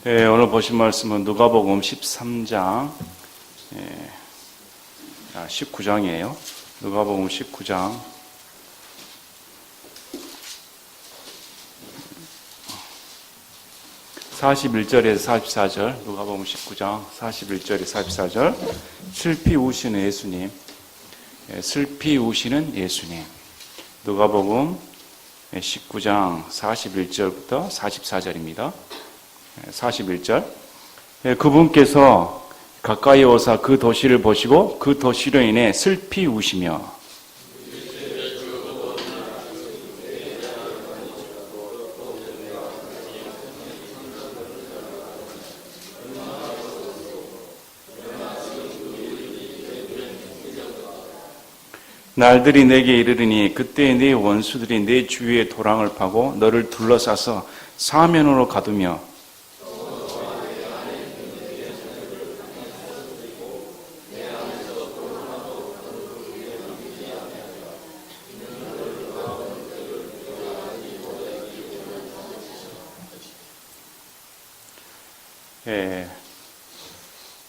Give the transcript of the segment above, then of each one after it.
네, 오늘 보신 말씀은 누가복음 13장 19장이에요. 누가복음 19장 41절에서 44절, 누가복음 19장 41절에서 44절. 슬피 우시는 예수님, 슬피 우시는 예수님. 누가복음 19장 41절부터 44절입니다. 41절. 그분께서 가까이 오사 그 도시를 보시고 그 도시로 인해 슬피 우시며 날들이 내게 이르르니 그때 네 원수들이 내 주위에 도랑을 파고 너를 둘러싸서 사면으로 가두며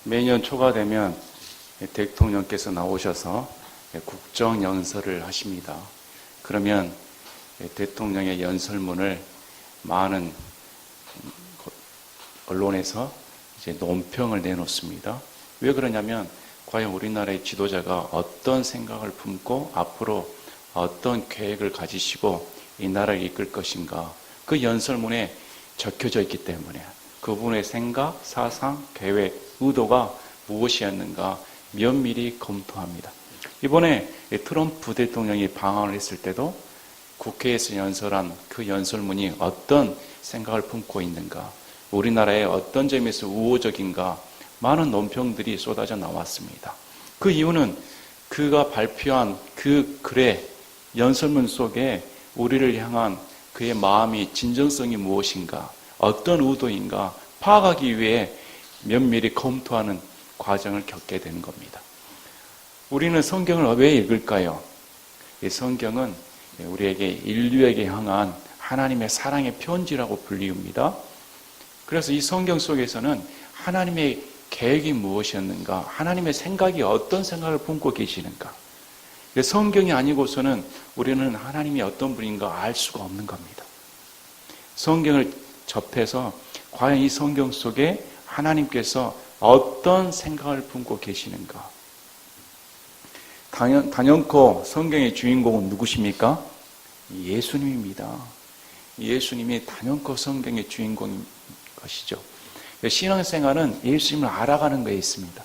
매년 초가 되면 대통령께서 나오셔서 국정연설을 하십니다. 그러면 대통령의 연설문을 많은 언론에서 이제 논평을 내놓습니다. 왜 그러냐면 과연 우리나라의 지도자가 어떤 생각을 품고 앞으로 어떤 계획을 가지시고 이 나라를 이끌 것인가, 그 연설문에 적혀져 있기 때문에 그분의 생각, 사상, 계획, 의도가 무엇이었는가 면밀히 검토합니다. 이번에 트럼프 대통령이 방한을 했을 때도 국회에서 연설한 그 연설문이 어떤 생각을 품고 있는가, 우리나라의 어떤 점에서 우호적인가, 많은 논평들이 쏟아져 나왔습니다. 그 이유는 그가 발표한 그 글의 연설문 속에 우리를 향한 그의 마음이 진정성이 무엇인가, 어떤 의도인가 파악하기 위해 면밀히 검토하는 과정을 겪게 되는 겁니다. 우리는 성경을 왜 읽을까요? 이 성경은 우리에게, 인류에게 향한 하나님의 사랑의 편지라고 불리웁니다. 그래서 이 성경 속에서는 하나님의 계획이 무엇이었는가, 하나님의 생각이 어떤 생각을 품고 계시는가, 성경이 아니고서는 우리는 하나님이 어떤 분인가 알 수가 없는 겁니다. 성경을 접해서 과연 이 성경 속에 하나님께서 어떤 생각을 품고 계시는가. 단연코 성경의 주인공은 누구십니까? 예수님입니다. 예수님이 단연코 성경의 주인공인 것이죠. 신앙생활은 예수님을 알아가는 것에 있습니다.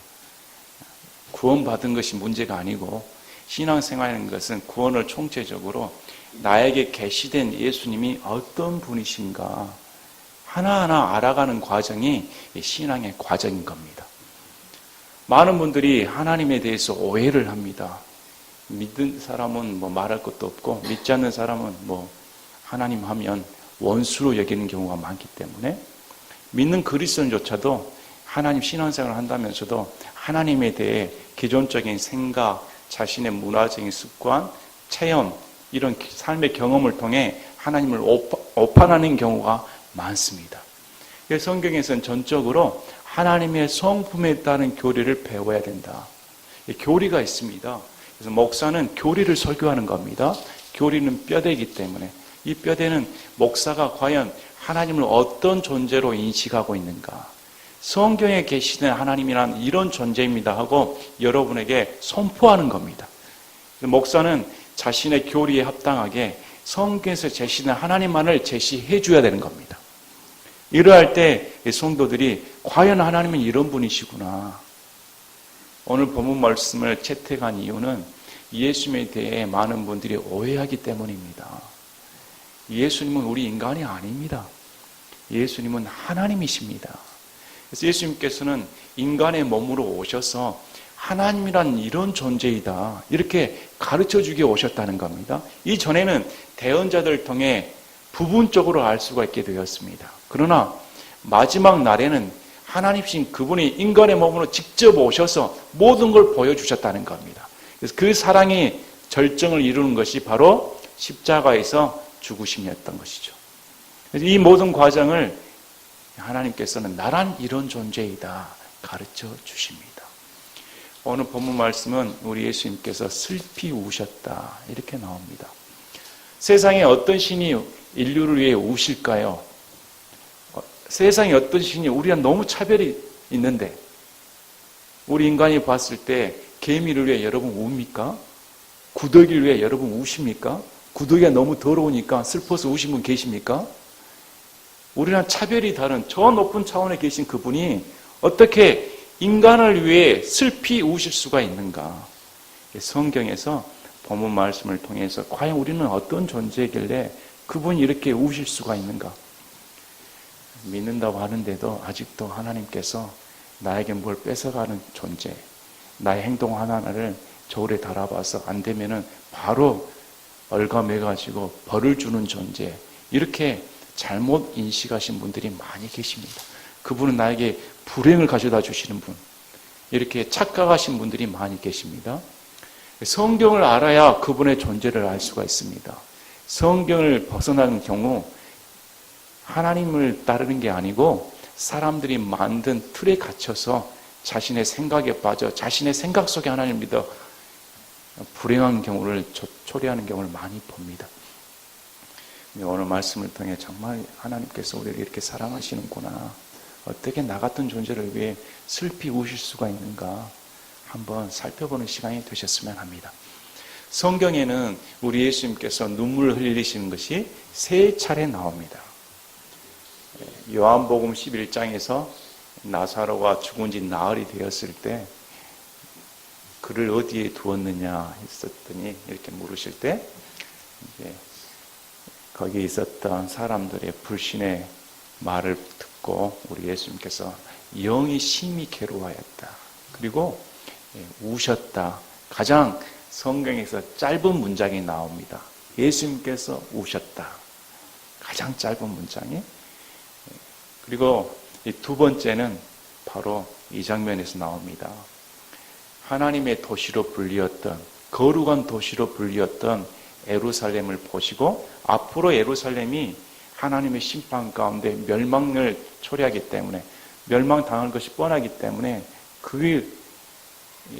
구원받은 것이 문제가 아니고, 신앙생활이라는 것은 구원을 총체적으로 나에게 계시된 예수님이 어떤 분이신가 하나하나 알아가는 과정이 신앙의 과정인 겁니다. 많은 분들이 하나님에 대해서 오해를 합니다. 믿는 사람은 말할 것도 없고, 믿지 않는 사람은 하나님 하면 원수로 여기는 경우가 많기 때문에, 믿는 그리스도인조차도 하나님 신앙생활을 한다면서도 하나님에 대해 기존적인 생각, 자신의 문화적인 습관, 체험, 이런 삶의 경험을 통해 하나님을 오판하는 경우가 많습니다. 성경에서는 전적으로 하나님의 성품에 따른 교리를 배워야 된다. 교리가 있습니다. 그래서 목사는 교리를 설교하는 겁니다. 교리는 뼈대이기 때문에 이 뼈대는 목사가 과연 하나님을 어떤 존재로 인식하고 있는가, 성경에 계시는 하나님이란 이런 존재입니다 하고 여러분에게 선포하는 겁니다. 목사는 자신의 교리에 합당하게 성경에서 제시된 하나님만을 제시해 줘야 되는 겁니다. 이러할 때 성도들이 과연 하나님은 이런 분이시구나. 오늘 본문 말씀을 채택한 이유는 예수님에 대해 많은 분들이 오해하기 때문입니다. 예수님은 우리 인간이 아닙니다. 예수님은 하나님이십니다. 그래서 예수님께서는 인간의 몸으로 오셔서 하나님이란 이런 존재이다, 이렇게 가르쳐주기 오셨다는 겁니다. 이전에는 대언자들을 통해 부분적으로 알 수가 있게 되었습니다. 그러나 마지막 날에는 하나님이신 그분이 인간의 몸으로 직접 오셔서 모든 걸 보여주셨다는 겁니다. 그래서 그 사랑이 절정을 이루는 것이 바로 십자가에서 죽으심이었던 것이죠. 그래서 이 모든 과정을 하나님께서는 나란 이런 존재이다 가르쳐 주십니다. 오늘 본문 말씀은 우리 예수님께서 슬피 우셨다 이렇게 나옵니다. 세상에 어떤 신이 인류를 위해 우실까요? 세상에 어떤 신이 우리랑 너무 차별이 있는데 우리 인간이 봤을 때 개미를 위해 여러분 웁니까? 구더기를 위해 여러분 우십니까? 구더기가 너무 더러우니까 슬퍼서 우신 분 계십니까? 우리랑 차별이 다른 저 높은 차원에 계신 그분이 어떻게 인간을 위해 슬피 우실 수가 있는가? 성경에서 본문 말씀을 통해서 과연 우리는 어떤 존재이길래 그분이 이렇게 우실 수가 있는가? 믿는다고 하는데도 아직도 하나님께서 나에게 뭘 뺏어가는 존재, 나의 행동 하나하나를 저울에 달아봐서 안 되면은 바로 얼감해가지고 벌을 주는 존재, 이렇게 잘못 인식하신 분들이 많이 계십니다. 그분은 나에게 불행을 가져다 주시는 분, 이렇게 착각하신 분들이 많이 계십니다. 성경을 알아야 그분의 존재를 알 수가 있습니다. 성경을 벗어나는 경우 하나님을 따르는 게 아니고 사람들이 만든 틀에 갇혀서 자신의 생각에 빠져 자신의 생각 속에 하나님을 믿어 불행한 경우를 초래하는 경우를 많이 봅니다. 오늘 말씀을 통해 정말 하나님께서 우리를 이렇게 사랑하시는구나, 어떻게 나 같은 존재를 위해 슬피 우실 수가 있는가 한번 살펴보는 시간이 되셨으면 합니다. 성경에는 우리 예수님께서 눈물을 흘리시는 것이 3차례 나옵니다. 요한복음 11장에서 나사로가 죽은 지 나흘이 되었을 때 그를 어디에 두었느냐 했었더니 이렇게 물으실 때 이제 거기 있었던 사람들의 불신의 말을 듣고 우리 예수님께서 영이 심히 괴로워하였다. 그리고 우셨다. 가장 성경에서 짧은 문장이 나옵니다. 예수님께서 우셨다. 가장 짧은 문장이. 그리고 이 두 번째는 바로 이 장면에서 나옵니다. 하나님의 도시로 불리었던, 거룩한 도시로 불리었던 예루살렘을 보시고 앞으로 예루살렘이 하나님의 심판 가운데 멸망을 초래하기 때문에, 멸망당할 것이 뻔하기 때문에 그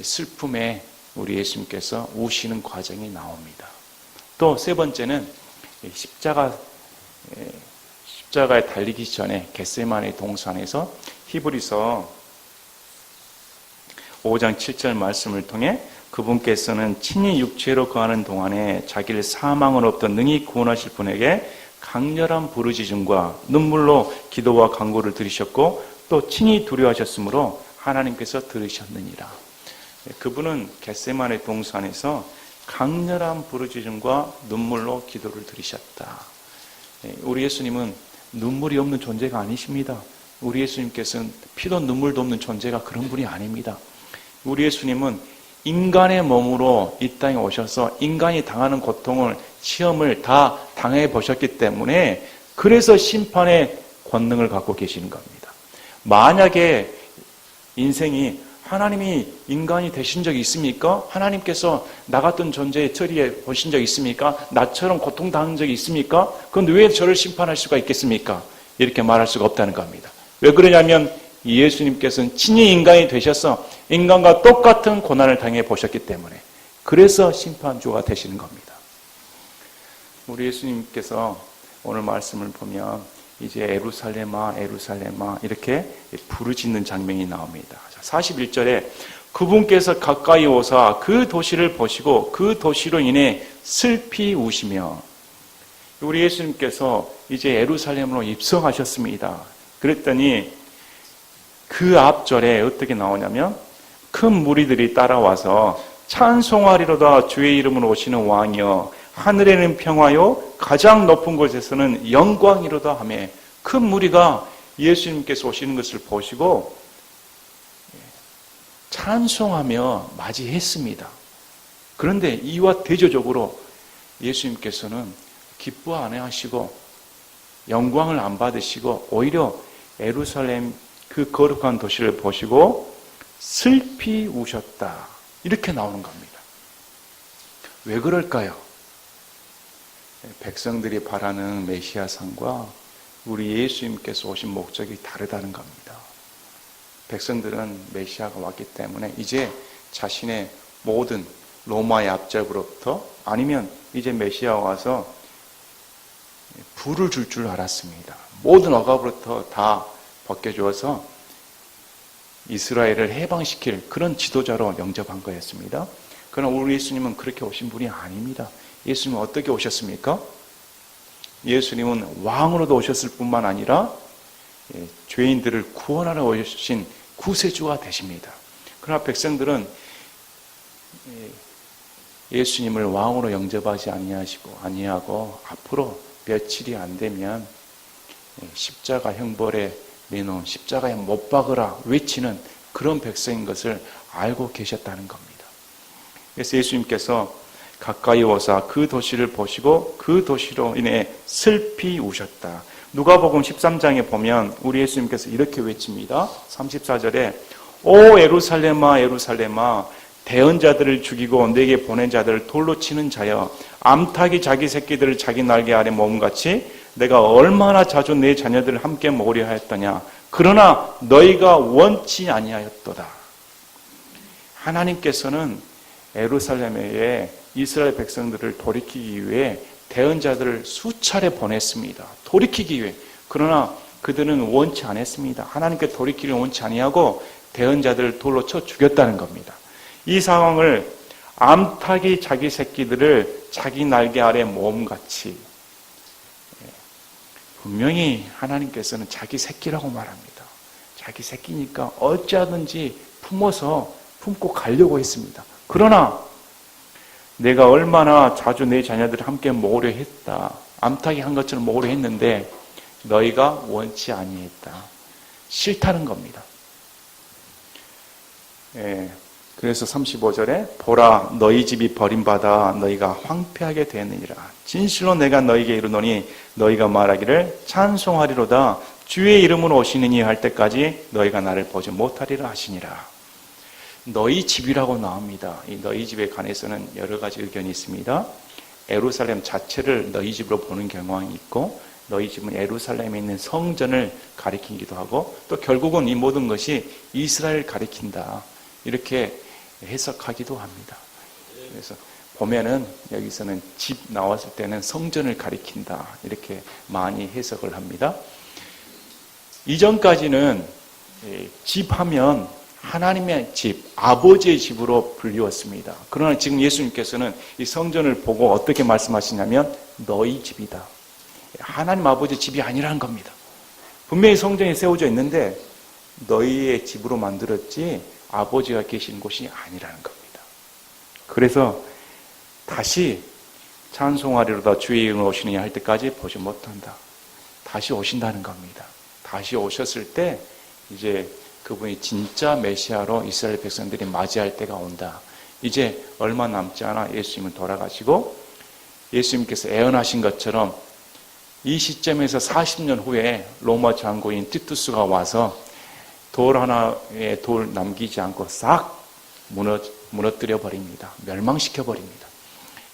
슬픔에 우리 예수님께서 우시는 과정이 나옵니다. 또 세 번째는 십자가에 달리기 전에 겟세마네 동산에서 히브리서 5장 7절 말씀을 통해 그분께서는 친히 육체로 거하는 동안에 자기를 사망으로부터 능히 구원하실 분에게 강렬한 부르짖음과 눈물로 기도와 간구를 들으셨고 또 친히 두려워하셨으므로 하나님께서 들으셨느니라. 그분은 겟세마네 동산에서 강렬한 부르짖음과 눈물로 기도를 들으셨다. 우리 예수님은 눈물이 없는 존재가 아니십니다. 우리 예수님께서는 피도 눈물도 없는 존재가 그런 분이 아닙니다. 우리 예수님은 인간의 몸으로 이 땅에 오셔서 인간이 당하는 고통을, 시험을 다 당해 보셨기 때문에 그래서 심판의 권능을 갖고 계시는 겁니다. 만약에 인생이 하나님이 인간이 되신 적이 있습니까? 하나님께서 나 같은 존재의 처리해 보신 적이 있습니까? 나처럼 고통당한 적이 있습니까? 그런데 왜 저를 심판할 수가 있겠습니까? 이렇게 말할 수가 없다는 겁니다. 왜 그러냐면 예수님께서는 친히 인간이 되셔서 인간과 똑같은 고난을 당해 보셨기 때문에, 그래서 심판주가 되시는 겁니다. 우리 예수님께서 오늘 말씀을 보면 이제 예루살렘아 예루살렘아 이렇게 부르짖는 장면이 나옵니다. 41절에 그분께서 가까이 오사 그 도시를 보시고 그 도시로 인해 슬피 우시며, 우리 예수님께서 이제 예루살렘으로 입성하셨습니다. 그랬더니 그 앞절에 어떻게 나오냐면 큰 무리들이 따라와서 찬송하리로다 주의 이름으로 오시는 왕이여 하늘에는 평화요 가장 높은 곳에서는 영광이로다 하며, 큰 무리가 예수님께서 오시는 것을 보시고 찬송하며 맞이했습니다. 그런데 이와 대조적으로 예수님께서는 기뻐 안 하시고 영광을 안 받으시고 오히려 예루살렘 그 거룩한 도시를 보시고 슬피 우셨다. 이렇게 나오는 겁니다. 왜 그럴까요? 백성들이 바라는 메시아상과 우리 예수님께서 오신 목적이 다르다는 겁니다. 백성들은 메시아가 왔기 때문에 이제 자신의 모든 로마의 압제로부터 아니면 이제 메시아가 와서 부를 줄 줄 알았습니다. 모든 억압으로부터 다 벗겨주어서 이스라엘을 해방시킬 그런 지도자로 영접한 거였습니다. 그러나 우리 예수님은 그렇게 오신 분이 아닙니다. 예수님은 어떻게 오셨습니까? 예수님은 왕으로도 오셨을 뿐만 아니라 죄인들을 구원하러 오신 구세주가 되십니다. 그러나 백성들은 예수님을 왕으로 영접하지 아니하고 앞으로 며칠이 안 되면 십자가 형벌에 내놓은 십자가에 못 박으라 외치는 그런 백성인 것을 알고 계셨다는 겁니다. 그래서 예수님께서 가까이 오사 그 도시를 보시고 그 도시로 인해 슬피 우셨다. 누가복음 13장에 보면 우리 예수님께서 이렇게 외칩니다. 34절에 오 예루살렘아 예루살렘아 대언자들을 죽이고 내게 보낸 자들을 돌로 치는 자여 암탉이 자기 새끼들을 자기 날개 아래 모음같이 내가 얼마나 자주 내 자녀들을 함께 먹으려 하였더냐. 그러나 너희가 원치 아니하였도다. 하나님께서는 예루살렘에 이스라엘 백성들을 돌이키기 위해 대언자들을 수차례 보냈습니다. 돌이키기 위해. 그러나 그들은 원치 않았습니다. 하나님께 돌이키기를 원치 아니하고 대언자들을 돌로 쳐 죽였다는 겁니다. 이 상황을 암탉이 자기 새끼들을 자기 날개 아래 모음같이, 분명히 하나님께서는 자기 새끼라고 말합니다. 자기 새끼니까 어찌하든지 품고 가려고 했습니다. 그러나 내가 얼마나 자주 내 자녀들을 함께 먹으려 했다. 암탉이 한 것처럼 먹으려 했는데 너희가 원치 아니했다. 싫다는 겁니다. 그래서 35절에 보라 너희 집이 버림받아 너희가 황폐하게 되느니라. 진실로 내가 너희에게 이르노니 너희가 말하기를 찬송하리로다. 주의 이름으로 오시느니 할 때까지 너희가 나를 보지 못하리라 하시니라. 너희 집이라고 나옵니다. 이 너희 집에 관해서는 여러 가지 의견이 있습니다. 예루살렘 자체를 너희 집으로 보는 경향이 있고 너희 집은 예루살렘에 있는 성전을 가리키기도 하고 또 결국은 이 모든 것이 이스라엘을 가리킨다. 이렇게 해석하기도 합니다. 그래서 보면은 여기서는 집 나왔을 때는 성전을 가리킨다. 이렇게 많이 해석을 합니다. 이전까지는 집 하면 하나님의 집, 아버지의 집으로 불리웠습니다. 그러나 지금 예수님께서는 이 성전을 보고 어떻게 말씀하시냐면 너희 집이다. 하나님 아버지의 집이 아니라는 겁니다. 분명히 성전이 세워져 있는데 너희의 집으로 만들었지 아버지가 계신 곳이 아니라는 겁니다. 그래서 다시 찬송하리로다 주의 이름으로 오시느냐 할 때까지 보지 못한다. 다시 오신다는 겁니다. 다시 오셨을 때 이제 그분이 진짜 메시아로 이스라엘 백성들이 맞이할 때가 온다. 이제 얼마 남지 않아 예수님은 돌아가시고 예수님께서 예언하신 것처럼 이 시점에서 40년 후에 로마 장군인 티투스가 와서 돌 하나에 돌 남기지 않고 싹 무너뜨려 버립니다. 멸망시켜 버립니다.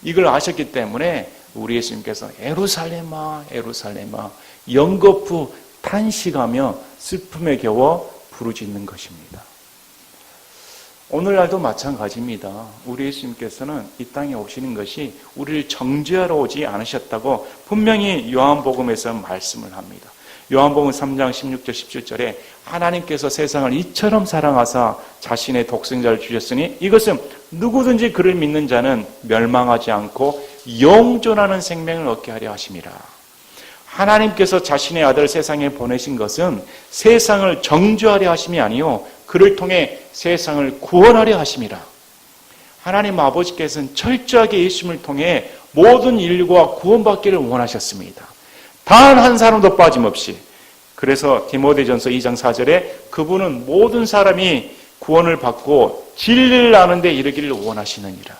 이걸 아셨기 때문에 우리 예수님께서 예루살렘아 예루살렘아 연거푸 탄식하며 슬픔에 겨워 부르짖는 것입니다. 오늘날도 마찬가지입니다. 우리 예수님께서는 이 땅에 오시는 것이 우리를 정죄하러 오지 않으셨다고 분명히 요한복음에서 말씀을 합니다. 요한복음 3장 16절 17절에 하나님께서 세상을 이처럼 사랑하사 자신의 독생자를 주셨으니 이것은 누구든지 그를 믿는 자는 멸망하지 않고 영존하는 생명을 얻게 하려 하심이라. 하나님께서 자신의 아들 세상에 보내신 것은 세상을 정죄하려 하심이 아니요 그를 통해 세상을 구원하려 하심이라. 하나님 아버지께서는 철저하게 예수님을 통해 모든 인류가 구원받기를 원하셨습니다. 단 한 사람도 빠짐없이. 그래서 디모데전서 2장 4절에 그분은 모든 사람이 구원을 받고 진리를 아는 데 이르기를 원하시느니라.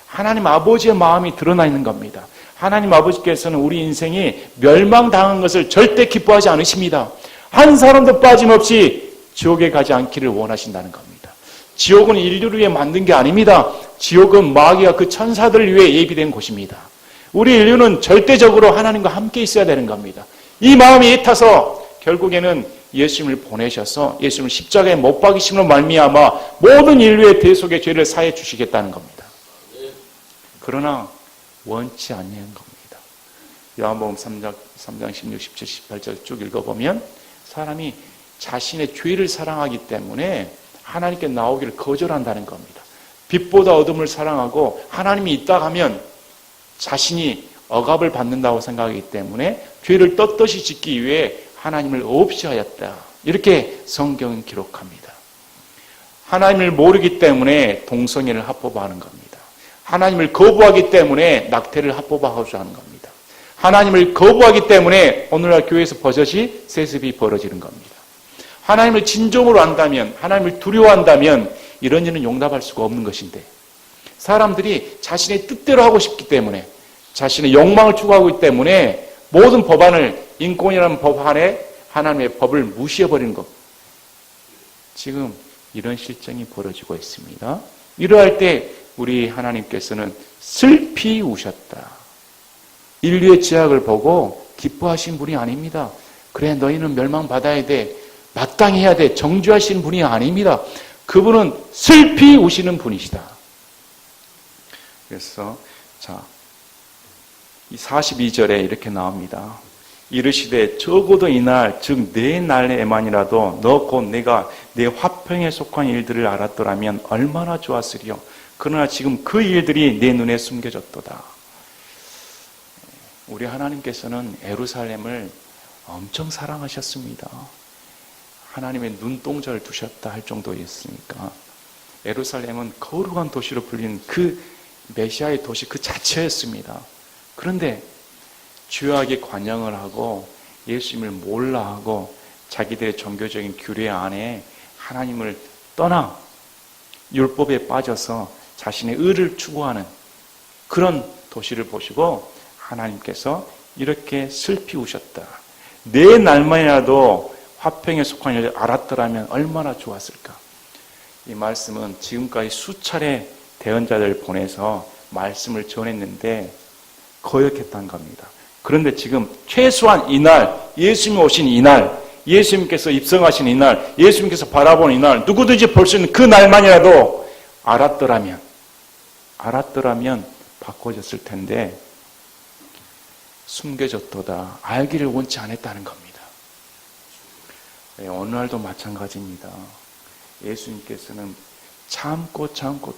하나님 아버지의 마음이 드러나 있는 겁니다. 하나님 아버지께서는 우리 인생이 멸망당한 것을 절대 기뻐하지 않으십니다. 한 사람도 빠짐없이 지옥에 가지 않기를 원하신다는 겁니다. 지옥은 인류를 위해 만든 게 아닙니다. 지옥은 마귀와 그 천사들을 위해 예비된 곳입니다. 우리 인류는 절대적으로 하나님과 함께 있어야 되는 겁니다. 이 마음이 애타서 결국에는 예수님을 보내셔서 예수님을 십자가에 못 박이심으로 말미암아 모든 인류의 대속의 죄를 사해 주시겠다는 겁니다. 그러나 원치 않는 겁니다. 요한복음 3장 16, 17, 18절 쭉 읽어보면 사람이 자신의 죄를 사랑하기 때문에 하나님께 나오기를 거절한다는 겁니다. 빛보다 어둠을 사랑하고 하나님이 있다 하면 자신이 억압을 받는다고 생각하기 때문에 죄를 떳떳이 짓기 위해 하나님을 없이 하였다. 이렇게 성경은 기록합니다. 하나님을 모르기 때문에 동성애를 합법화하는 겁니다. 하나님을 거부하기 때문에 낙태를 합법화하고자 하는 겁니다. 하나님을 거부하기 때문에 오늘날 교회에서 버젓이 세습이 벌어지는 겁니다. 하나님을 진정으로 안다면, 하나님을 두려워한다면 이런 일은 용납할 수가 없는 것인데 사람들이 자신의 뜻대로 하고 싶기 때문에 자신의 욕망을 추구하기 때문에 모든 법안을 인권이라는 법안에 하나님의 법을 무시해버리는 것. 지금 이런 실정이 벌어지고 있습니다. 이러할 때 우리 하나님께서는 슬피 우셨다. 인류의 죄악을 보고 기뻐하신 분이 아닙니다. 그래 너희는 멸망받아야 돼. 마땅히 해야 돼. 정죄하시는 분이 아닙니다. 그분은 슬피 우시는 분이시다. 그래서 이 42절에 이렇게 나옵니다. 이르시되 적어도 이날 즉 내 날에만이라도 너 곧 내가 내 화평에 속한 일들을 알았더라면 얼마나 좋았으리요. 그러나 지금 그 일들이 내 눈에 숨겨졌도다. 우리 하나님께서는 예루살렘을 엄청 사랑하셨습니다. 하나님의 눈동자를 두셨다 할 정도였으니까 예루살렘은 거룩한 도시로 불리는 그 메시아의 도시 그 자체였습니다. 그런데 죄악에 관영을 하고 예수님을 몰라 하고 자기들의 종교적인 규례 안에 하나님을 떠나 율법에 빠져서 자신의 의를 추구하는 그런 도시를 보시고 하나님께서 이렇게 슬피 우셨다. 내 날만이라도 화평에 속한 일을 알았더라면 얼마나 좋았을까. 이 말씀은 지금까지 수차례 대언자들을 보내서 말씀을 전했는데 거역했다는 겁니다. 그런데 지금 최소한 이날, 예수님이 오신 이날, 예수님께서 입성하신 이날, 예수님께서 바라보는 이날, 누구든지 볼 수 있는 그 날만이라도 알았더라면 바꿔졌을 텐데 숨겨졌도다. 알기를 원치 않았다는 겁니다. 오늘날도 마찬가지입니다. 예수님께서는 참고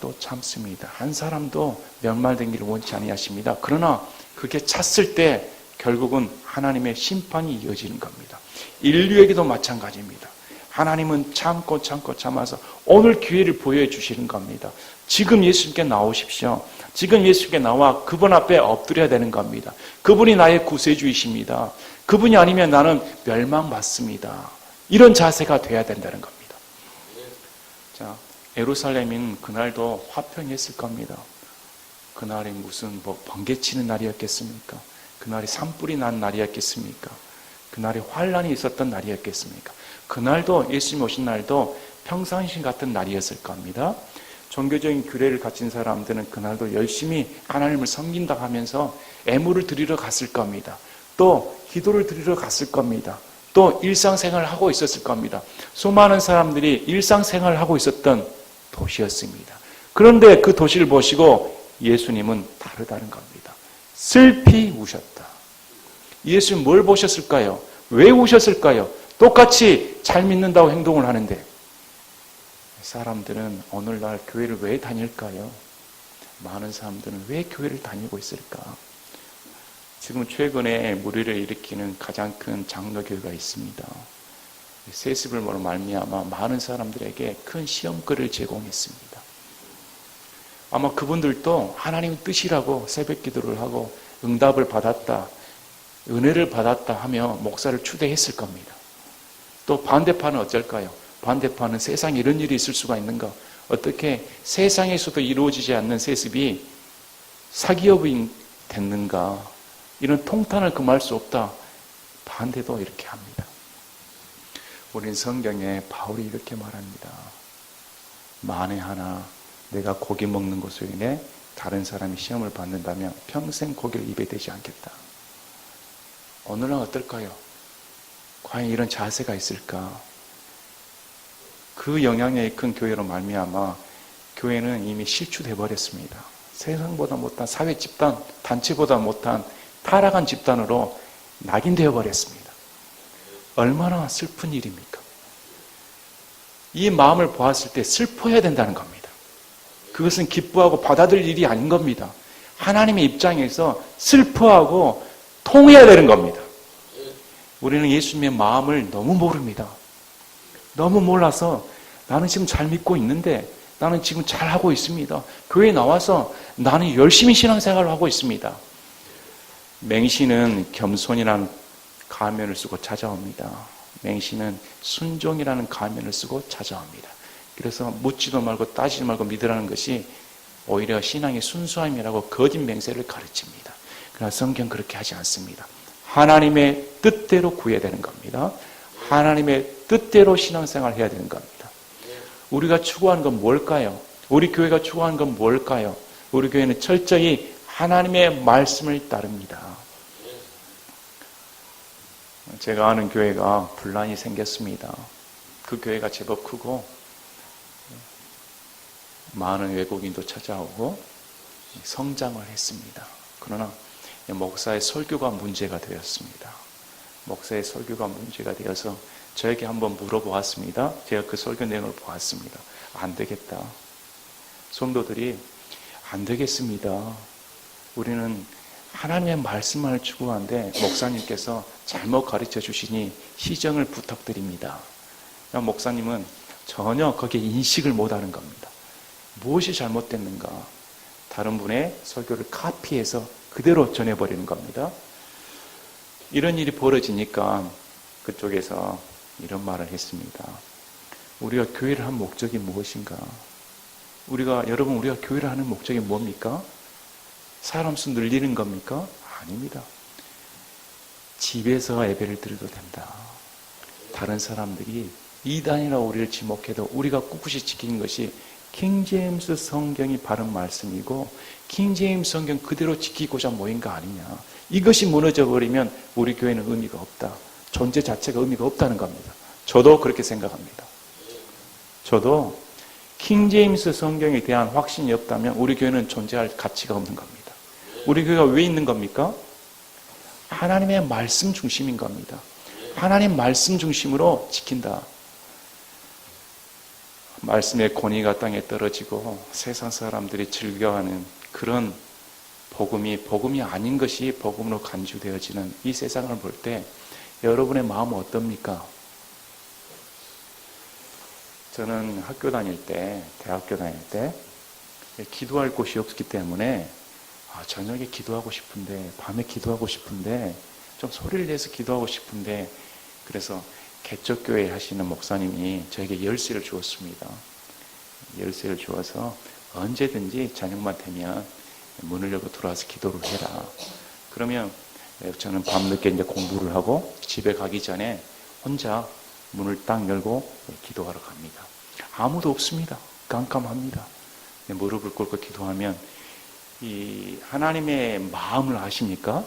또 참습니다. 한 사람도 멸말되기를 원치 아니하십니다. 그러나 그게 찼을 때 결국은 하나님의 심판이 이어지는 겁니다. 인류에게도 마찬가지입니다. 하나님은 참고 참아서 오늘 기회를 보여 주시는 겁니다. 지금 예수님께 나오십시오. 지금 예수님께 나와 그분 앞에 엎드려야 되는 겁니다. 그분이 나의 구세주이십니다. 그분이 아니면 나는 멸망받습니다. 이런 자세가 돼야 된다는 겁니다. 자, 예루살렘은 그날도 화평했을 겁니다. 그날이 무슨 번개치는 날이었겠습니까? 그날이 산불이 난 날이었겠습니까? 그날이 환란이 있었던 날이었겠습니까? 그날도 예수님 오신 날도 평상시 같은 날이었을 겁니다. 종교적인 규례를 갖춘 사람들은 그날도 열심히 하나님을 섬긴다 하면서 애물을 드리러 갔을 겁니다. 또 기도를 드리러 갔을 겁니다. 또 일상생활을 하고 있었을 겁니다. 수많은 사람들이 일상생활을 하고 있었던 도시였습니다. 그런데 그 도시를 보시고 예수님은 다르다는 겁니다. 슬피 우셨다. 예수님 뭘 보셨을까요? 왜 우셨을까요? 똑같이 잘 믿는다고 행동을 하는데 사람들은 오늘날 교회를 왜 다닐까요? 많은 사람들은 왜 교회를 다니고 있을까? 지금 최근에 무리를 일으키는 가장 큰 장로교회가 있습니다. 세습을로 말미암아 많은 사람들에게 큰 시험거리를 제공했습니다. 아마 그분들도 하나님의 뜻이라고 새벽 기도를 하고 응답을 받았다, 은혜를 받았다 하며 목사를 추대했을 겁니다. 또 반대파는 어쩔까요? 반대파는 세상에 이런 일이 있을 수가 있는가? 어떻게 세상에서도 이루어지지 않는 세습이 사기업이 됐는가? 이런 통탄을 금할 수 없다. 반대도 이렇게 합니다. 우린 성경에 바울이 이렇게 말합니다. 만에 하나 내가 고기 먹는 것으로 인해 다른 사람이 시험을 받는다면 평생 고기를 입에 대지 않겠다. 오늘은 어떨까요? 과연 이런 자세가 있을까? 그 영향력이 큰 교회로 말미암아 교회는 이미 실추돼 버렸습니다. 세상보다 못한 사회 집단, 단체보다 못한 타락한 집단으로 낙인되어 버렸습니다. 얼마나 슬픈 일입니까? 이 마음을 보았을 때 슬퍼해야 된다는 겁니다. 그것은 기뻐하고 받아들일 일이 아닌 겁니다. 하나님의 입장에서 슬퍼하고 통해야 되는 겁니다. 우리는 예수님의 마음을 너무 모릅니다. 너무 몰라서 나는 지금 잘 믿고 있는데, 나는 지금 잘 하고 있습니다. 교회에 나와서 나는 열심히 신앙생활을 하고 있습니다. 맹신은 겸손이라는 가면을 쓰고 찾아옵니다. 맹신은 순종이라는 가면을 쓰고 찾아옵니다. 그래서 묻지도 말고 따지지 말고 믿으라는 것이 오히려 신앙의 순수함이라고 거짓 맹세를 가르칩니다. 그러나 성경 그렇게 하지 않습니다. 하나님의 뜻대로 구해야 되는 겁니다. 하나님의 뜻대로 신앙생활을 해야 되는 겁니다. 우리가 추구하는 건 뭘까요? 우리 교회가 추구하는 건 뭘까요? 우리 교회는 철저히 하나님의 말씀을 따릅니다. 제가 아는 교회가 분란이 생겼습니다. 그 교회가 제법 크고 많은 외국인도 찾아오고 성장을 했습니다. 그러나 목사의 설교가 문제가 되었습니다. 목사의 설교가 문제가 되어서 저에게 한번 물어보았습니다. 제가 그 설교 내용을 보았습니다. 안 되겠다. 성도들이 안 되겠습니다. 우리는 하나님의 말씀만을 추구하는데 목사님께서 잘못 가르쳐 주시니 시정을 부탁드립니다. 목사님은 전혀 거기에 인식을 못하는 겁니다. 무엇이 잘못됐는가? 다른 분의 설교를 카피해서 그대로 전해버리는 겁니다. 이런 일이 벌어지니까 그쪽에서 이런 말을 했습니다. 우리가 교회를 한 목적이 무엇인가? 여러분, 우리가 교회를 하는 목적이 뭡니까? 사람 수 늘리는 겁니까? 아닙니다. 집에서 예배를 드려도 된다. 다른 사람들이 이단이라고 우리를 지목해도 우리가 꿋꿋이 지키는 것이 킹제임스 성경이 바른 말씀이고 킹제임스 성경 그대로 지키고자 모인 거 아니냐. 이것이 무너져 버리면 우리 교회는 의미가 없다. 존재 자체가 의미가 없다는 겁니다. 저도 그렇게 생각합니다. 저도 킹제임스 성경에 대한 확신이 없다면 우리 교회는 존재할 가치가 없는 겁니다. 우리 교회가 왜 있는 겁니까? 하나님의 말씀 중심인 겁니다. 하나님 말씀 중심으로 지킨다. 말씀의 권위가 땅에 떨어지고 세상 사람들이 즐겨하는 그런 복음이 아닌 것이 복음으로 간주되어지는 이 세상을 볼 때 여러분의 마음은 어떻습니까? 저는 학교 다닐 때, 대학교 다닐 때 기도할 곳이 없기 때문에 저녁에 기도하고 싶은데, 밤에 기도하고 싶은데, 좀 소리를 내서 기도하고 싶은데, 그래서 개척교회 하시는 목사님이 저에게 열쇠를 주었습니다. 열쇠를 주어서 언제든지 저녁만 되면 문을 열고 들어와서 기도를 해라. 그러면 저는 밤늦게 이제 공부를 하고 집에 가기 전에 혼자 문을 딱 열고 기도하러 갑니다. 아무도 없습니다. 깜깜합니다. 무릎을 꿇고 기도하면 이 하나님의 마음을 아십니까?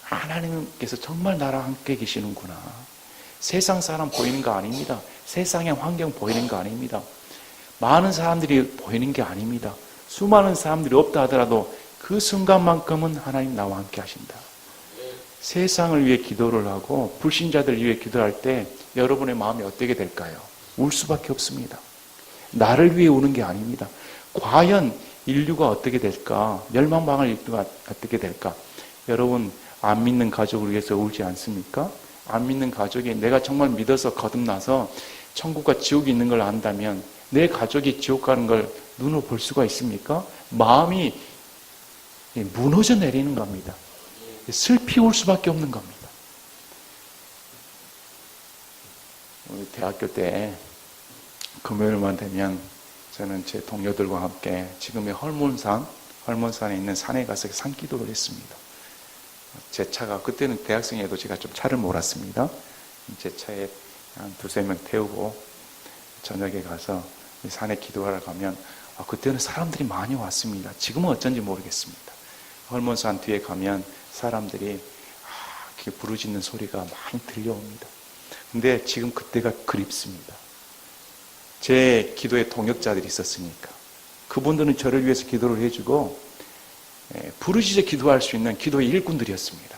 하나님께서 정말 나랑 함께 계시는구나. 세상 사람 보이는 거 아닙니다. 세상의 환경 보이는 거 아닙니다. 많은 사람들이 보이는 게 아닙니다. 수많은 사람들이 없다 하더라도 그 순간만큼은 하나님 나와 함께 하신다. 세상을 위해 기도를 하고 불신자들 위해 기도할 때 여러분의 마음이 어떻게 될까요? 울 수밖에 없습니다. 나를 위해 우는 게 아닙니다. 과연 인류가 어떻게 될까? 멸망당할 인류가 어떻게 될까? 여러분, 안 믿는 가족을 위해서 울지 않습니까? 안 믿는 가족이 내가 정말 믿어서 거듭나서 천국과 지옥이 있는 걸 안다면 내 가족이 지옥 가는 걸 눈으로 볼 수가 있습니까? 마음이 무너져 내리는 겁니다. 슬피 울 수밖에 없는 겁니다. 우리 대학교 때 금요일만 되면 저는 제 동료들과 함께 지금의 헐몬산에 있는 산에 가서 산기도를 했습니다. 제 차가, 그때는 대학생에도 제가 좀 차를 몰았습니다. 제 차에 한 두세 명 태우고 저녁에 가서 산에 기도하러 가면 그때는 사람들이 많이 왔습니다. 지금은 어쩐지 모르겠습니다. 헐몬산 뒤에 가면 사람들이 부르짖는 소리가 많이 들려옵니다. 근데 지금 그때가 그립습니다. 제 기도에 동역자들이 있었으니까 그분들은 저를 위해서 기도를 해주고 부르짖어 기도할 수 있는 기도의 일꾼들이었습니다.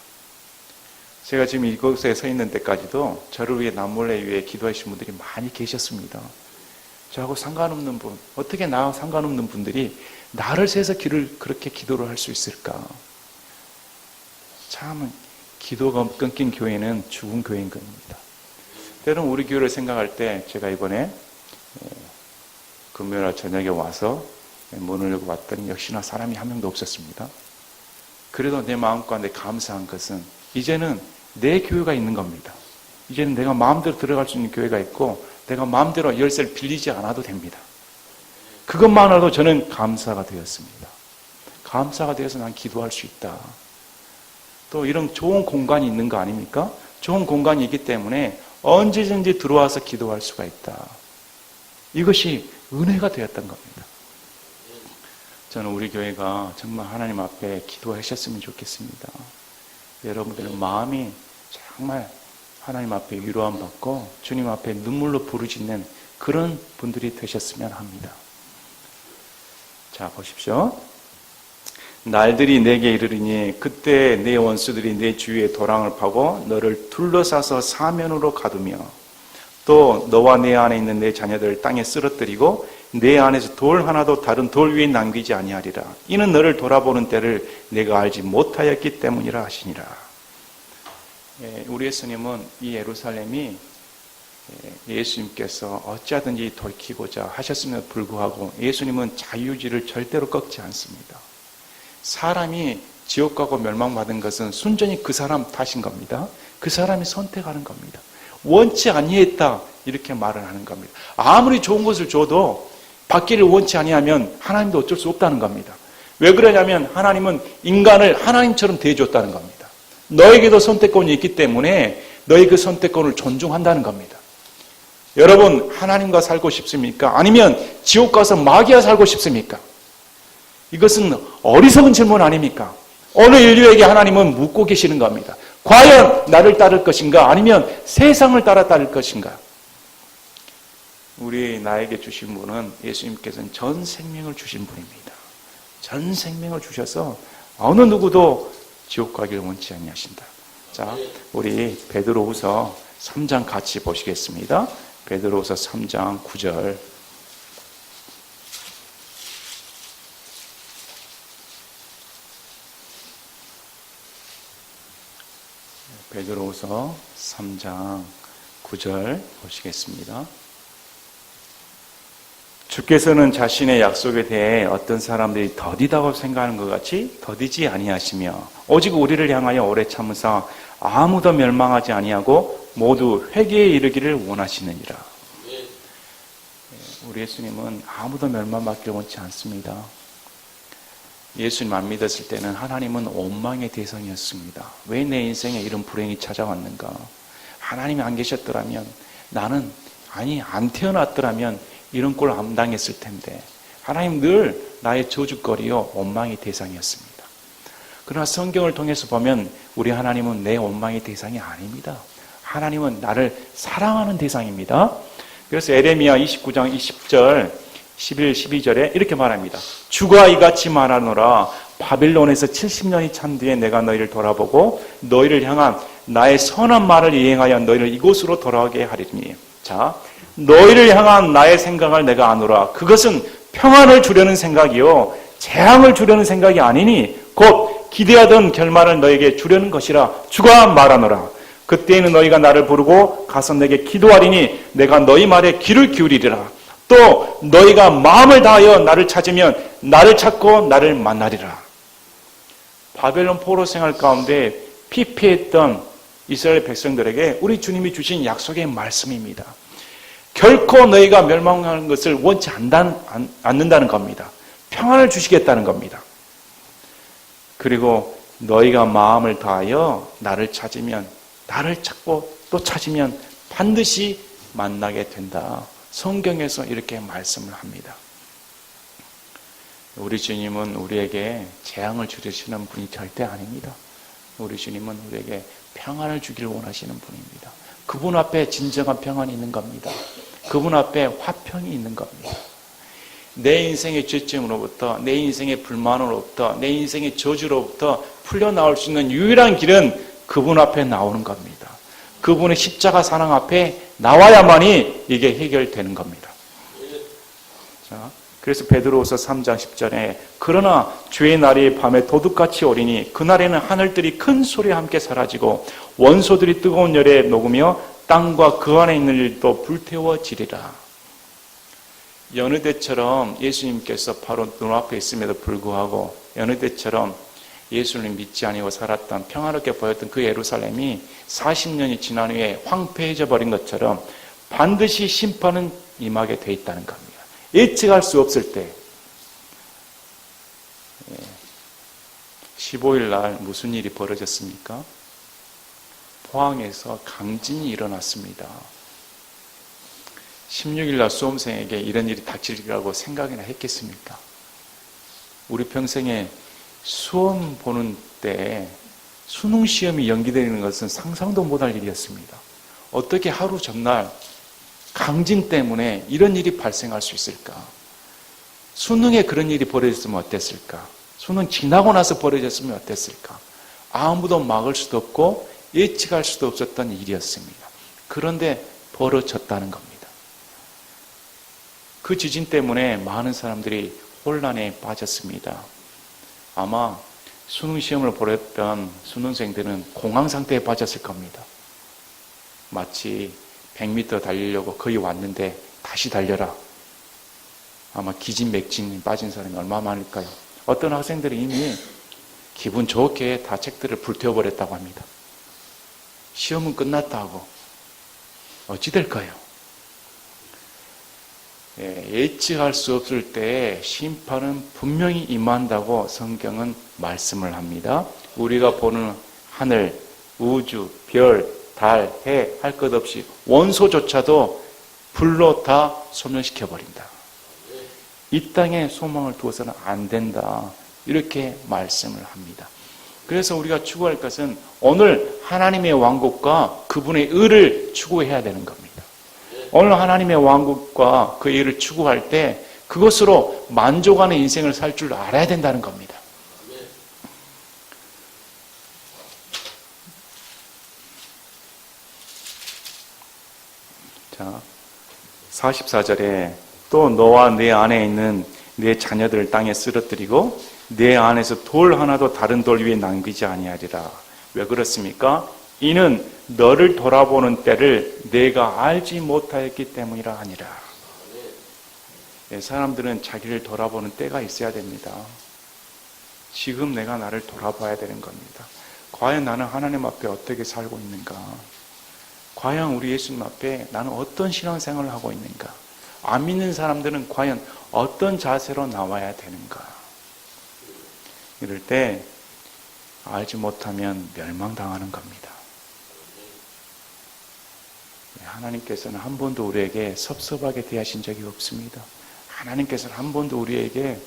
제가 지금 이곳에 서 있는 데까지도 저를 위해 남몰래 위해 기도하신 분들이 많이 계셨습니다. 저하고 상관없는 분, 어떻게 나와 상관없는 분들이 나를 세서 그렇게 기도를 할 수 있을까? 참 기도가 끊긴 교회는 죽은 교회인 겁니다. 때로는 우리 교회를 생각할 때 제가 이번에 금요일 저녁에 와서 문을 열고 왔더니 역시나 사람이 한 명도 없었습니다. 그래도 내 마음가운데 감사한 것은 이제는 내 교회가 있는 겁니다. 이제는 내가 마음대로 들어갈 수 있는 교회가 있고 내가 마음대로 열쇠를 빌리지 않아도 됩니다. 그것만으로도 저는 감사가 되었습니다. 감사가 되어서 난 기도할 수 있다. 또 이런 좋은 공간이 있는 거 아닙니까? 좋은 공간이 있기 때문에 언제든지 들어와서 기도할 수가 있다. 이것이 은혜가 되었던 겁니다. 저는 우리 교회가 정말 하나님 앞에 기도하셨으면 좋겠습니다. 여러분들의 마음이 정말 하나님 앞에 위로함 받고 주님 앞에 눈물로 부르짖는 그런 분들이 되셨으면 합니다. 자, 보십시오. 날들이 내게 이르리니 그때 내 원수들이 내 주위에 도랑을 파고 너를 둘러싸서 사면으로 가두며 또 너와 내 안에 있는 내 자녀들을 땅에 쓰러뜨리고 내 안에서 돌 하나도 다른 돌 위에 남기지 아니하리라. 이는 너를 돌아보는 때를 내가 알지 못하였기 때문이라 하시니라. 우리 예수님은 이 예루살렘이 예수님께서 어찌하든지 돌이키고자 하셨음에도 불구하고 예수님은 자유의지를 절대로 꺾지 않습니다. 사람이 지옥 가고 멸망받은 것은 순전히 그 사람 탓인 겁니다. 그 사람이 선택하는 겁니다. 원치 아니했다 이렇게 말을 하는 겁니다. 아무리 좋은 것을 줘도 받기를 원치 아니하면 하나님도 어쩔 수 없다는 겁니다. 왜 그러냐면 하나님은 인간을 하나님처럼 대해줬다는 겁니다. 너에게도 선택권이 있기 때문에 너의 그 선택권을 존중한다는 겁니다. 여러분 하나님과 살고 싶습니까? 아니면 지옥 가서 마귀와 살고 싶습니까? 이것은 어리석은 질문 아닙니까? 어느 인류에게 하나님은 묻고 계시는 겁니다. 과연 나를 따를 것인가? 아니면 세상을 따라 따를 것인가? 나에게 주신 분은 예수님께서는 전 생명을 주신 분입니다. 전 생명을 주셔서 어느 누구도 지옥 가기를 원치 아니하신다. 자, 우리 베드로후서 3장 같이 보시겠습니다. 베드로후서 3장 9절. 베드로후서 3장 9절 보시겠습니다. 주께서는 자신의 약속에 대해 어떤 사람들이 더디다고 생각하는 것 같이 더디지 아니하시며 오직 우리를 향하여 오래 참으사 아무도 멸망하지 아니하고 모두 회개에 이르기를 원하시느니라. 우리 예수님은 아무도 멸망받기를 원치 않습니다. 예수님 안 믿었을 때는 하나님은 원망의 대상이었습니다. 왜 내 인생에 이런 불행이 찾아왔는가? 하나님이 안 계셨더라면 나는 안 태어났더라면 이런 꼴 안 당했을 텐데 하나님 늘 나의 저주거리요 원망의 대상이었습니다. 그러나 성경을 통해서 보면 우리 하나님은 내 원망의 대상이 아닙니다. 하나님은 나를 사랑하는 대상입니다. 그래서 에레미야 29장 20절 11, 12절에 이렇게 말합니다. 주가 이같이 말하노라. 바빌론에서 70년이 찬 뒤에 내가 너희를 돌아보고 너희를 향한 나의 선한 말을 이행하여 너희를 이곳으로 돌아오게 하리니. 자, 너희를 향한 나의 생각을 내가 아노라. 그것은 평안을 주려는 생각이요 재앙을 주려는 생각이 아니니 곧 기대하던 결말을 너에게 주려는 것이라 주가 말하노라. 그때에는 너희가 나를 부르고 가서 내게 기도하리니 내가 너희 말에 귀를 기울이리라. 또 너희가 마음을 다하여 나를 찾으면 나를 찾고 나를 만나리라. 바벨론 포로 생활 가운데 피폐했던 이스라엘 백성들에게 우리 주님이 주신 약속의 말씀입니다. 결코 너희가 멸망하는 것을 원치 않는다는 겁니다. 평안을 주시겠다는 겁니다. 그리고 너희가 마음을 다하여 나를 찾으면 나를 찾고 또 찾으면 반드시 만나게 된다. 성경에서 이렇게 말씀을 합니다. 우리 주님은 우리에게 재앙을 주시는 분이 절대 아닙니다. 우리 주님은 우리에게 평안을 주기를 원하시는 분입니다. 그분 앞에 진정한 평안이 있는 겁니다. 그분 앞에 화평이 있는 겁니다. 내 인생의 죄증으로부터, 내 인생의 불만으로부터, 내 인생의 저주로부터 풀려나올 수 있는 유일한 길은 그분 앞에 나오는 겁니다. 그분의 십자가 사랑 앞에 나와야만이 이게 해결되는 겁니다. 자, 그래서 베드로후서 3장 10절에 그러나 주의 날이 밤에 도둑같이 오리니 그날에는 하늘들이 큰 소리와 함께 사라지고 원소들이 뜨거운 열에 녹으며 땅과 그 안에 있는 일도 불태워지리라. 여느 때처럼 예수님께서 바로 눈앞에 있음에도 불구하고 여느 때처럼 예수를 믿지 아니하고 살았던 평화롭게 보였던 그 예루살렘이 40년이 지난 후에 황폐해져 버린 것처럼 반드시 심판은 임하게 돼 있다는 겁니다. 예측할 수 없을 때 15일 날 무슨 일이 벌어졌습니까? 포항에서 강진이 일어났습니다. 16일 날 수험생에게 이런 일이 닥치리라고 생각이나 했겠습니까? 우리 평생에 수험 보는 때 수능 시험이 연기되는 것은 상상도 못할 일이었습니다. 어떻게 하루 전날 강진 때문에 이런 일이 발생할 수 있을까? 수능에 그런 일이 벌어졌으면 어땠을까? 수능 지나고 나서 벌어졌으면 어땠을까? 아무도 막을 수도 없고 예측할 수도 없었던 일이었습니다. 그런데 벌어졌다는 겁니다. 그 지진 때문에 많은 사람들이 혼란에 빠졌습니다. 아마 수능 시험을 보냈던 수능생들은 공황 상태에 빠졌을 겁니다. 마치 100m 달리려고 거의 왔는데 다시 달려라. 아마 기진맥진이 빠진 사람이 얼마나 많을까요? 어떤 학생들이 이미 기분 좋게 다 책들을 불태워버렸다고 합니다. 시험은 끝났다고. 어찌 될까요? 예측할 수 없을 때 심판은 분명히 임한다고 성경은 말씀을 합니다. 우리가 보는 하늘, 우주, 별, 달, 해 할 것 없이 원소조차도 불로 다 소멸시켜버린다. 이 땅에 소망을 두어서는 안 된다. 이렇게 말씀을 합니다. 그래서 우리가 추구할 것은 오늘 하나님의 왕국과 그분의 의를 추구해야 되는 겁니다. 오늘 하나님의 왕국과 그 의를 추구할 때 그것으로 만족하는 인생을 살 줄 알아야 된다는 겁니다. 자, 44절에 또 너와 내 안에 있는 내 자녀들을 땅에 쓰러뜨리고 내 안에서 돌 하나도 다른 돌 위에 남기지 아니하리라. 왜 그렇습니까? 이는 너를 돌아보는 때를 내가 알지 못하였기 때문이라 하니라. 사람들은 자기를 돌아보는 때가 있어야 됩니다. 지금 내가 나를 돌아봐야 되는 겁니다. 과연 나는 하나님 앞에 어떻게 살고 있는가? 과연 우리 예수님 앞에 나는 어떤 신앙생활을 하고 있는가? 안 믿는 사람들은 과연 어떤 자세로 나와야 되는가? 이럴 때 알지 못하면 멸망당하는 겁니다. 하나님께서는 한 번도 우리에게 섭섭하게 대하신 적이 없습니다. 하나님께서는 한 번도 우리에게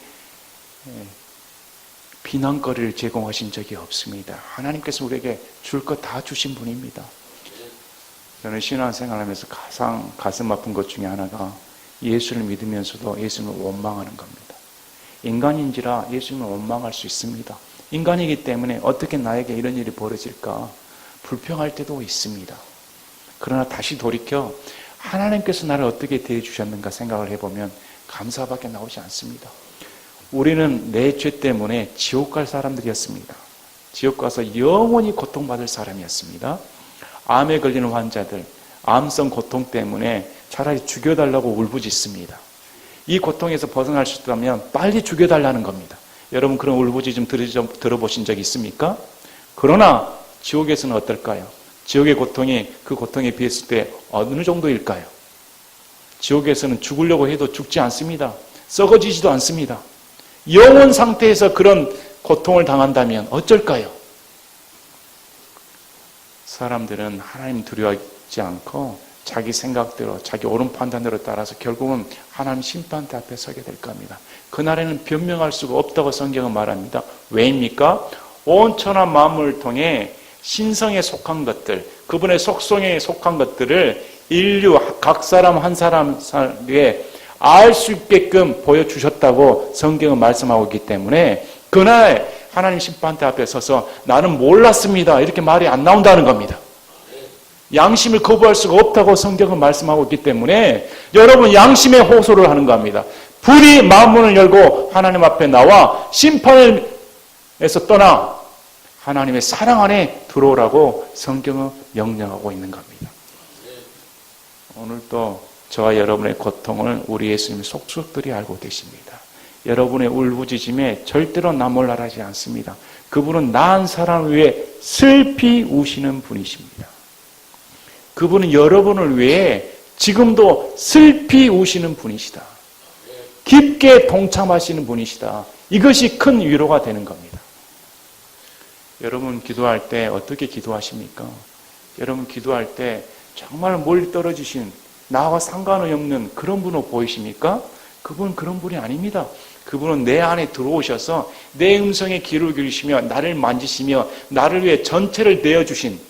비난거리를 제공하신 적이 없습니다. 하나님께서 우리에게 줄 것 다 주신 분입니다. 저는 신앙생활하면서 가장 가슴 아픈 것 중에 하나가 예수를 믿으면서도 예수님을 원망하는 겁니다. 인간인지라 예수님을 원망할 수 있습니다. 인간이기 때문에 어떻게 나에게 이런 일이 벌어질까 불평할 때도 있습니다. 그러나 다시 돌이켜 하나님께서 나를 어떻게 대해주셨는가 생각을 해보면 감사밖에 나오지 않습니다. 우리는 내 죄 때문에 지옥 갈 사람들이었습니다. 지옥 가서 영원히 고통받을 사람이었습니다. 암에 걸리는 환자들, 암성 고통 때문에 차라리 죽여달라고 울부짖습니다. 이 고통에서 벗어날 수 있다면 빨리 죽여달라는 겁니다. 여러분 그런 울부짖음 들어보신 적 있습니까? 그러나 지옥에서는 어떨까요? 지옥의 고통이 그 고통에 비했을 때 어느 정도일까요? 지옥에서는 죽으려고 해도 죽지 않습니다. 썩어지지도 않습니다. 영원 상태에서 그런 고통을 당한다면 어쩔까요? 사람들은 하나님 두려워하지 않고 자기 생각대로 자기 옳은 판단대로 따라서 결국은 하나님 심판대 앞에 서게 될 겁니다. 그날에는 변명할 수가 없다고 성경은 말합니다. 왜입니까? 온천한 만물을 통해 신성에 속한 것들, 그분의 속성에 속한 것들을 인류 각 사람 한 사람에게 알 수 있게끔 보여주셨다고 성경은 말씀하고 있기 때문에 그날 하나님 심판대 앞에 서서 나는 몰랐습니다 이렇게 말이 안 나온다는 겁니다. 양심을 거부할 수가 없다고 성경은 말씀하고 있기 때문에 여러분 양심의 호소를 하는 겁니다. 불이 마음문을 열고 하나님 앞에 나와 심판에서 떠나 하나님의 사랑 안에 들어오라고 성경은 명령하고 있는 겁니다. 오늘도 저와 여러분의 고통을 우리 예수님 속속들이 알고 계십니다. 여러분의 울부짖음에 절대로 나몰라라지 않습니다. 그분은 나은 사람을 위해 슬피 우시는 분이십니다. 그분은 여러분을 위해 지금도 슬피 우시는 분이시다. 깊게 동참하시는 분이시다. 이것이 큰 위로가 되는 겁니다. 여러분 기도할 때 어떻게 기도하십니까? 여러분 기도할 때 정말 멀리 떨어지신 나와 상관이 없는 그런 분으로 보이십니까? 그분은 그런 분이 아닙니다. 그분은 내 안에 들어오셔서 내 음성에 귀를 기울이시며 나를 만지시며 나를 위해 전체를 내어주신,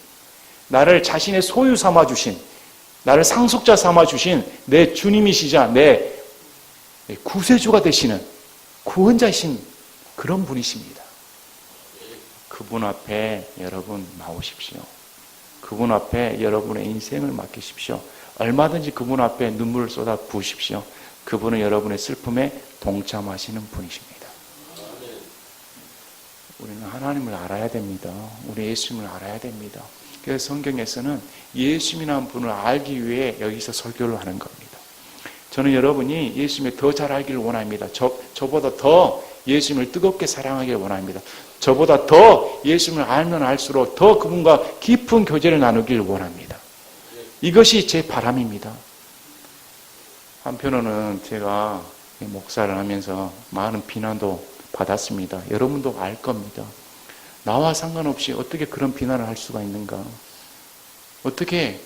나를 자신의 소유 삼아주신, 나를 상속자 삼아주신 내 주님이시자 내 구세주가 되시는 구원자이신 그런 분이십니다. 그분 앞에 여러분 나오십시오. 그분 앞에 여러분의 인생을 맡기십시오. 얼마든지 그분 앞에 눈물을 쏟아 부으십시오. 그분은 여러분의 슬픔에 동참하시는 분이십니다. 우리는 하나님을 알아야 됩니다. 우리 예수님을 알아야 됩니다. 그래서 성경에서는 예수님이라는 분을 알기 위해 여기서 설교를 하는 겁니다. 저는 여러분이 예수님을 더 잘 알기를 원합니다. 저보다 더 예수님을 뜨겁게 사랑하기를 원합니다. 저보다 더 예수님을 알면 알수록 더 그분과 깊은 교제를 나누기를 원합니다. 이것이 제 바람입니다. 한편으로는 제가 목사를 하면서 많은 비난도 받았습니다. 여러분도 알 겁니다. 나와 상관없이 어떻게 그런 비난을 할 수가 있는가? 어떻게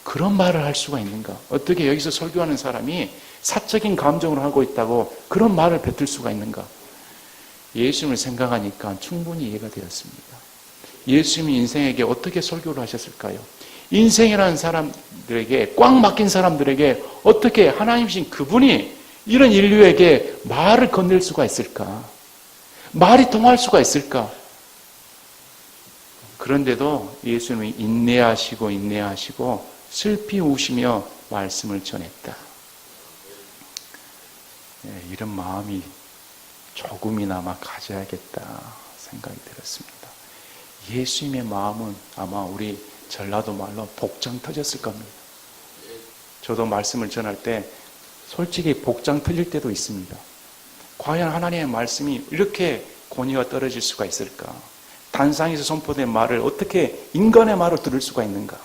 그런 말을 할 수가 있는가? 어떻게 여기서 설교하는 사람이 사적인 감정을 하고 있다고 그런 말을 뱉을 수가 있는가? 예수님을 생각하니까 충분히 이해가 되었습니다. 예수님이 인생에게 어떻게 설교를 하셨을까요? 인생이라는 사람들에게, 꽉 막힌 사람들에게 어떻게 하나님이신 그분이 이런 인류에게 말을 건넬 수가 있을까? 말이 통할 수가 있을까? 그런데도 예수님이 인내하시고 슬피 우시며 말씀을 전했다. 이런 마음이 조금이나마 가져야겠다 생각이 들었습니다. 예수님의 마음은 아마 우리 전라도 말로 복장 터졌을 겁니다. 저도 말씀을 전할 때 솔직히 복장 터질 때도 있습니다. 과연 하나님의 말씀이 이렇게 권위가 떨어질 수가 있을까? 단상에서 선포된 말을 어떻게 인간의 말을 들을 수가 있는가?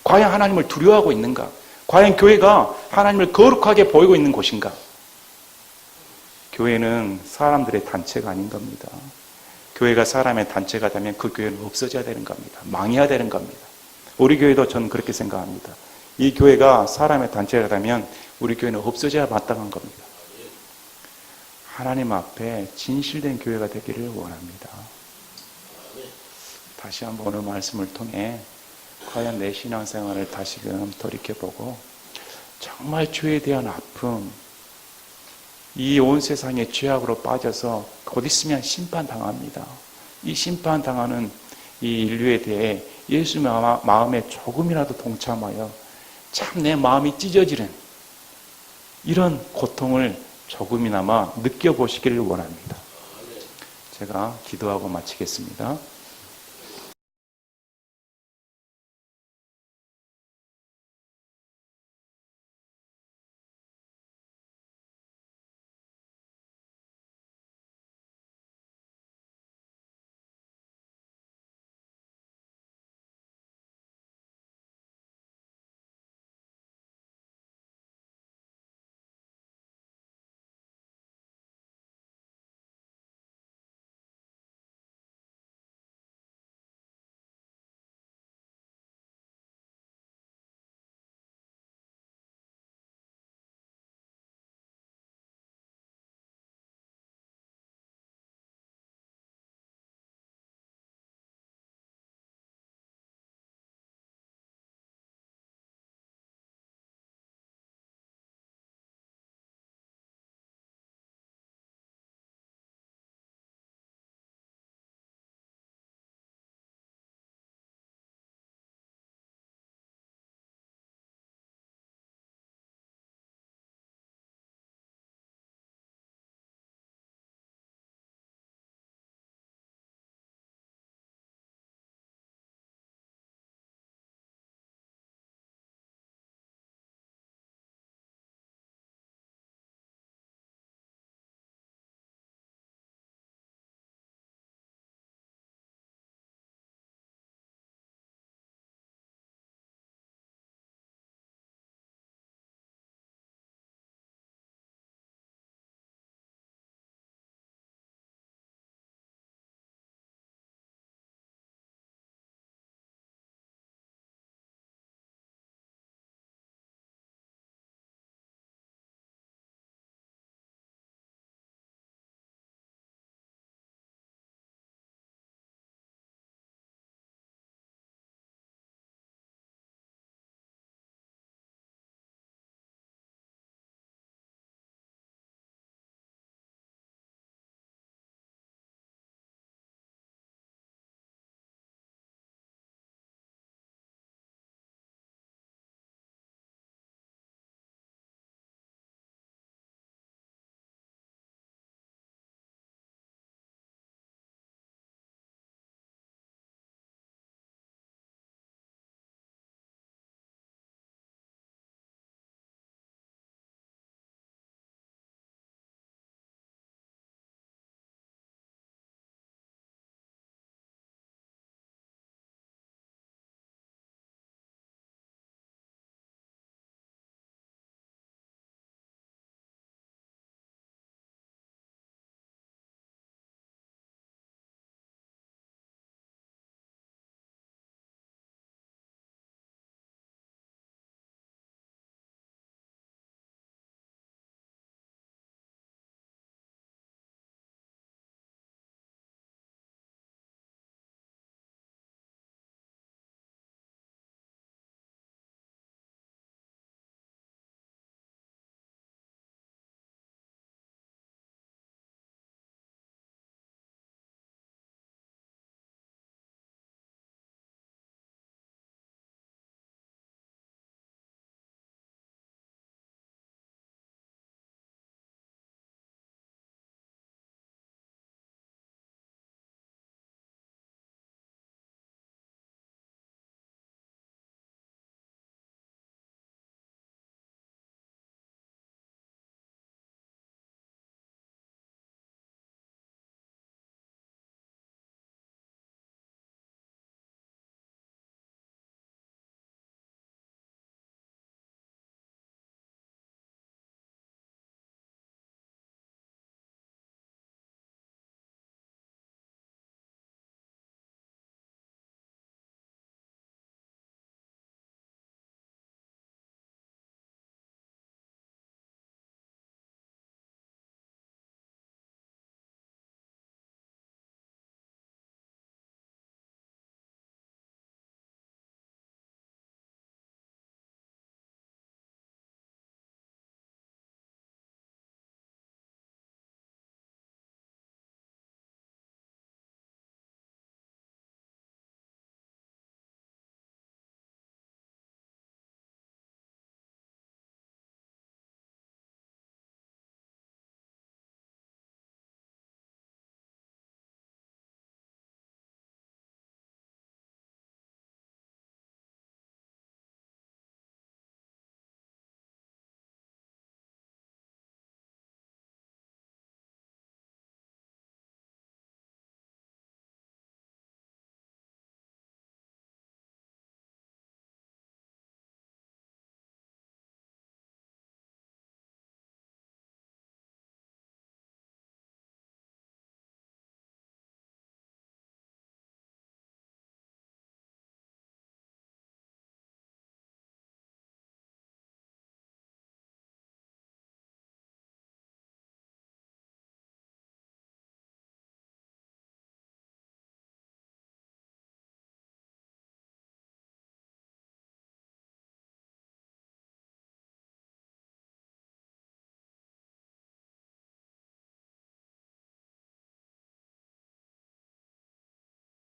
과연 하나님을 두려워하고 있는가? 과연 교회가 하나님을 거룩하게 보이고 있는 곳인가? 교회는 사람들의 단체가 아닌 겁니다. 교회가 사람의 단체가 되면 그 교회는 없어져야 되는 겁니다. 망해야 되는 겁니다. 우리 교회도 저는 그렇게 생각합니다. 이 교회가 사람의 단체가 되면 우리 교회는 없어져야 마땅한 겁니다. 하나님 앞에 진실된 교회가 되기를 원합니다. 다시 한번 오늘 말씀을 통해 과연 내 신앙생활을 다시금 돌이켜보고 정말 죄에 대한 아픔, 이 온 세상의 죄악으로 빠져서 곧 있으면 심판당합니다. 이 심판당하는 이 인류에 대해 예수님의 마음에 조금이라도 동참하여 참 내 마음이 찢어지는 이런 고통을 조금이나마 느껴보시기를 원합니다. 제가 기도하고 마치겠습니다.